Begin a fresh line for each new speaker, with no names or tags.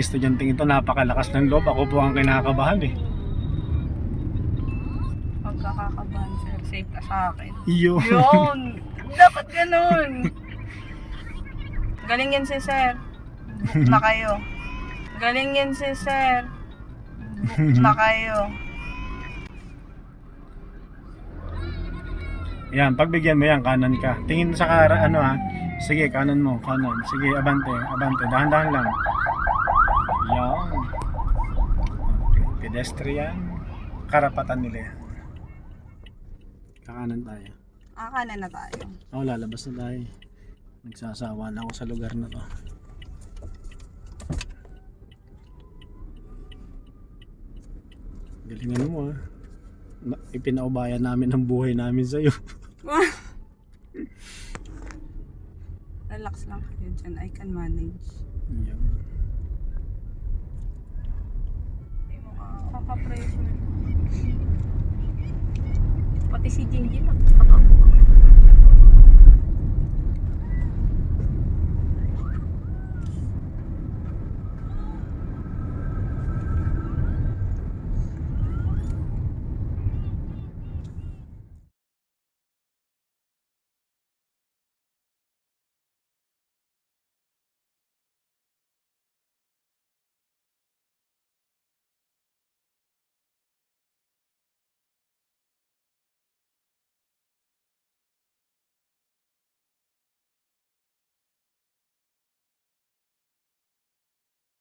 estudyanteng ito, napakalakas ng loob. Ako po ang kinakabahan eh.
Pagkakakabahan sir, safe ka sa akin.
Iyo.
Yun! Dapat ganun! Galing yan si sir. Book na kayo. Galing yan si sir. Book na kayo.
Yan, pagbigyan mo yan, kanan ka. Tingin sa ano ha. Sige, kanan mo, kanan. Sige, abante, abante. Dahan-dahan lang. Yan. Okay, pedestrian. Karapatan nila yan. Kakanan tayo.
Kanan na tayo.
Ako, lalabas na tayo. Nagsasawa na ako sa lugar na to. Galingan mo ha. Ipinaubayan namin ang buhay namin sa'yo.
Relax lang kayo dyan. I can manage.
Yan.
Hindi mo kaka-pressure. Pati si Jinji nakakapag.